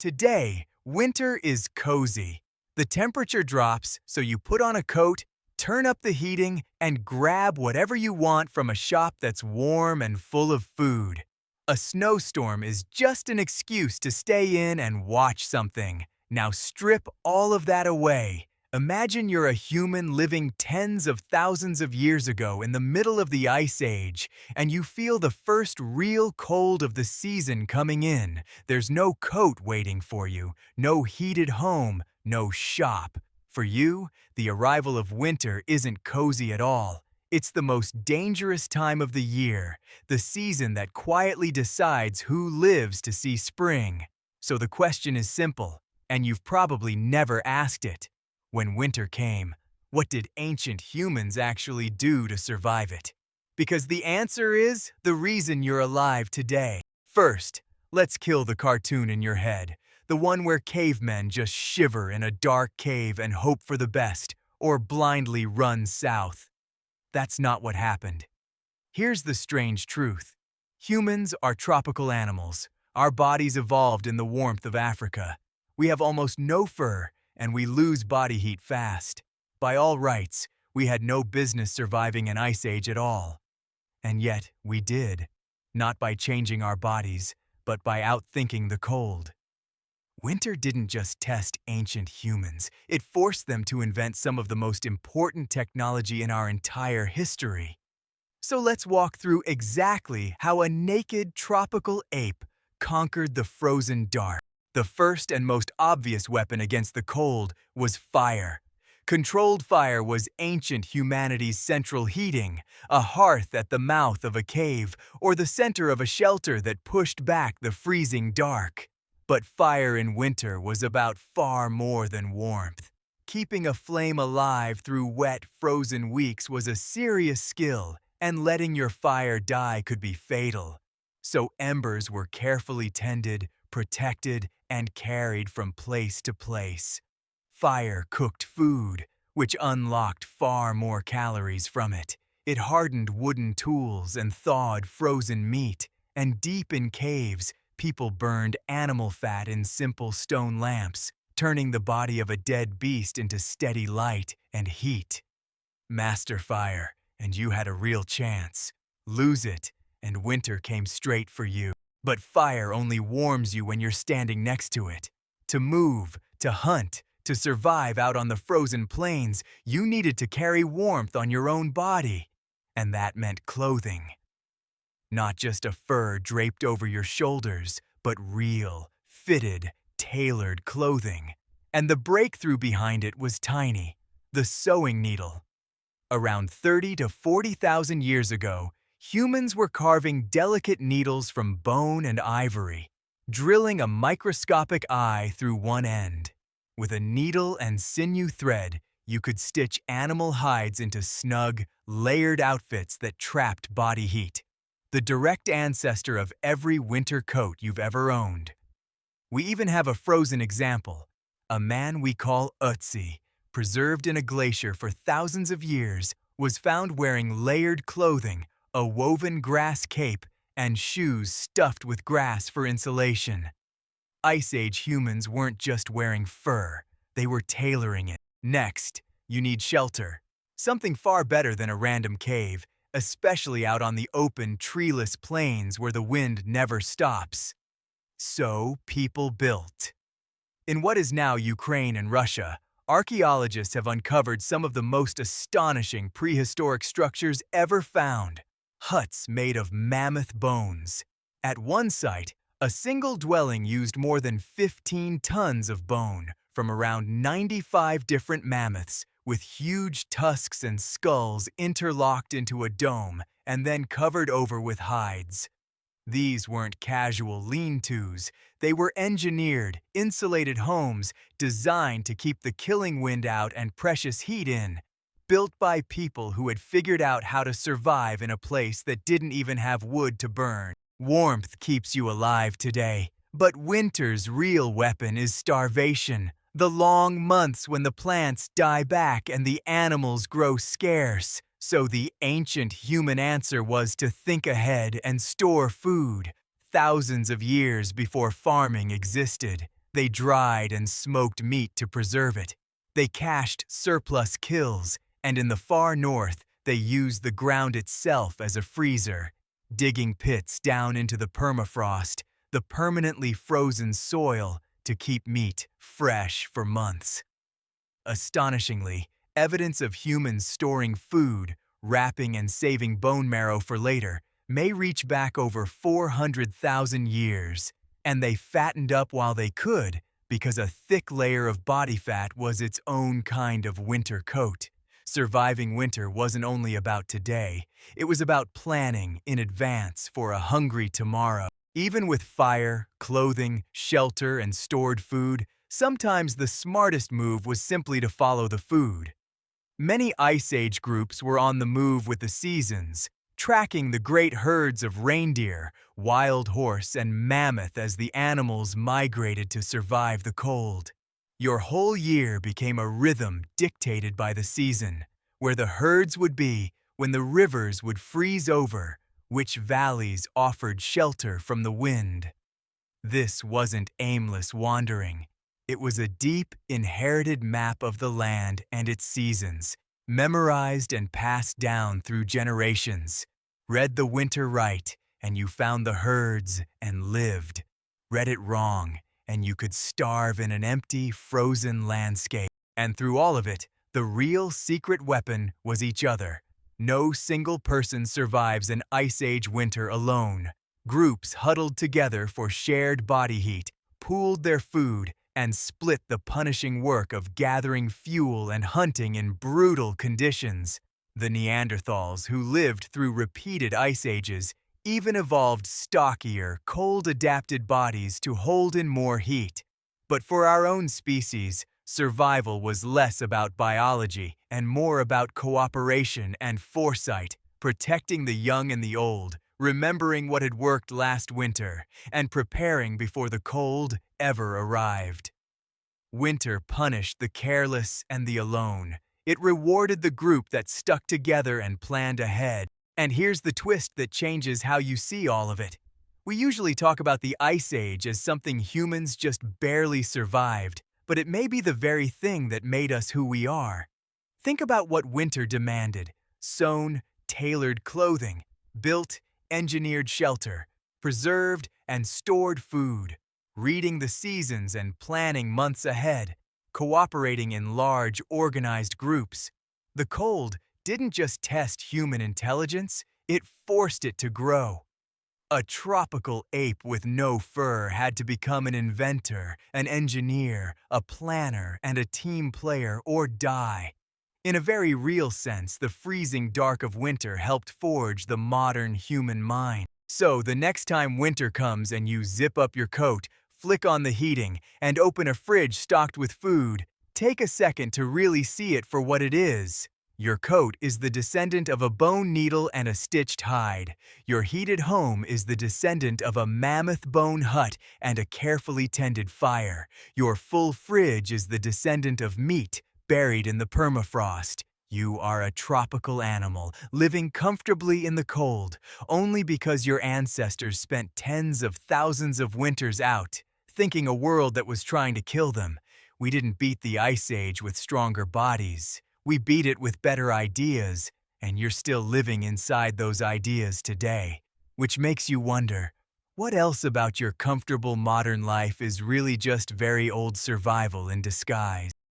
Today, winter is cozy. The temperature drops, so you put on a coat, turn up the heating, and grab whatever you want from a shop that's warm and full of food. A snowstorm is just an excuse to stay in and watch something. Now strip all of that away. Imagine you're a human living tens of thousands of years ago in the middle of the Ice Age, and you feel the first real cold of the season coming in. There's no coat waiting for you, no heated home, no shop. For you, the arrival of winter isn't cozy at all. It's the most dangerous time of the year, the season that quietly decides who lives to see spring. So the question is simple, and you've probably never asked it. When winter came, what did ancient humans actually do to survive it? Because the answer is the reason you're alive today. First, let's kill the cartoon in your head, the one where cavemen just shiver in a dark cave and hope for the best, or blindly run south. That's not what happened. Here's the strange truth. Humans are tropical animals. Our bodies evolved in the warmth of Africa. We have almost no fur, and we lose body heat fast. By all rights, we had no business surviving an ice age at all. And yet, we did. Not by changing our bodies, but by outthinking the cold. Winter didn't just test ancient humans, it forced them to invent some of the most important technology in our entire history. So let's walk through exactly how a naked tropical ape conquered the frozen dark. The first and most obvious weapon against the cold was fire. Controlled fire was ancient humanity's central heating, a hearth at the mouth of a cave, or the center of a shelter that pushed back the freezing dark. But fire in winter was about far more than warmth. Keeping a flame alive through wet, frozen weeks was a serious skill, and letting your fire die could be fatal. So embers were carefully tended, protected, and carried from place to place. Fire cooked food, which unlocked far more calories from it. It hardened wooden tools and thawed frozen meat, and deep in caves, people burned animal fat in simple stone lamps, turning the body of a dead beast into steady light and heat. Master fire, and you had a real chance. Lose it, and winter came straight for you. But fire only warms you when you're standing next to it. To move, to hunt, to survive out on the frozen plains, you needed to carry warmth on your own body. And that meant clothing. Not just a fur draped over your shoulders, but real, fitted, tailored clothing. And the breakthrough behind it was tiny: the sewing needle. Around 30 to 40,000 years ago, humans were carving delicate needles from bone and ivory, drilling a microscopic eye through one end. With a needle and sinew thread, you could stitch animal hides into snug, layered outfits that trapped body heat, the direct ancestor of every winter coat you've ever owned. We even have a frozen example, a man we call Ötzi, preserved in a glacier for thousands of years, was found wearing layered clothing, a woven grass cape, and shoes stuffed with grass for insulation. Ice Age humans weren't just wearing fur, they were tailoring it. Next, you need shelter. Something far better than a random cave, especially out on the open, treeless plains where the wind never stops. So people built. In what is now Ukraine and Russia, archaeologists have uncovered some of the most astonishing prehistoric structures ever found. Huts made of mammoth bones. At one site, a single dwelling used more than 15 tons of bone from around 95 different mammoths, with huge tusks and skulls interlocked into a dome and then covered over with hides. These weren't casual lean-tos. They were engineered, insulated homes designed to keep the killing wind out and precious heat in. Built by people who had figured out how to survive in a place that didn't even have wood to burn. Warmth keeps you alive today, but winter's real weapon is starvation. The long months when the plants die back and the animals grow scarce. So the ancient human answer was to think ahead and store food. Thousands of years before farming existed, They dried and smoked meat to preserve it. They cached surplus kills, and in the far north, they used the ground itself as a freezer, digging pits down into the permafrost, the permanently frozen soil, to keep meat fresh for months. Astonishingly, evidence of humans storing food, wrapping and saving bone marrow for later, may reach back over 400,000 years, and they fattened up while they could because a thick layer of body fat was its own kind of winter coat. Surviving winter wasn't only about today, it was about planning in advance for a hungry tomorrow. Even with fire, clothing, shelter, and stored food, sometimes the smartest move was simply to follow the food. Many Ice Age groups were on the move with the seasons, tracking the great herds of reindeer, wild horse, and mammoth as the animals migrated to survive the cold. Your whole year became a rhythm dictated by the season, where the herds would be, when the rivers would freeze over, which valleys offered shelter from the wind. This wasn't aimless wandering. It was a deep, inherited map of the land and its seasons, memorized and passed down through generations. Read the winter right, and you found the herds and lived. Read it wrong, and you could starve in an empty, frozen landscape. And through all of it, the real secret weapon was each other. No single person survives an Ice Age winter alone. Groups huddled together for shared body heat, pooled their food, and split the punishing work of gathering fuel and hunting in brutal conditions. The Neanderthals, who lived through repeated ice ages, even evolved stockier, cold-adapted bodies to hold in more heat. But for our own species, survival was less about biology and more about cooperation and foresight, protecting the young and the old, remembering what had worked last winter, and preparing before the cold ever arrived. Winter punished the careless and the alone. It rewarded the group that stuck together and planned ahead. And here's the twist that changes how you see all of it. We usually talk about the Ice Age as something humans just barely survived, but it may be the very thing that made us who we are. Think about what winter demanded: sewn, tailored clothing, built, engineered shelter, preserved and stored food, reading the seasons and planning months ahead, cooperating in large, organized groups. The cold didn't just test human intelligence, it forced it to grow. A tropical ape with no fur had to become an inventor, an engineer, a planner, and a team player or die. In a very real sense, the freezing dark of winter helped forge the modern human mind. So, the next time winter comes and you zip up your coat, flick on the heating, and open a fridge stocked with food, take a second to really see it for what it is. Your coat is the descendant of a bone needle and a stitched hide. Your heated home is the descendant of a mammoth-bone hut and a carefully tended fire. Your full fridge is the descendant of meat buried in the permafrost. You are a tropical animal, living comfortably in the cold, only because your ancestors spent tens of thousands of winters out, thinking a world that was trying to kill them. We didn't beat the Ice Age with stronger bodies. We beat it with better ideas, and you're still living inside those ideas today. Which makes you wonder, what else about your comfortable modern life is really just very old survival in disguise?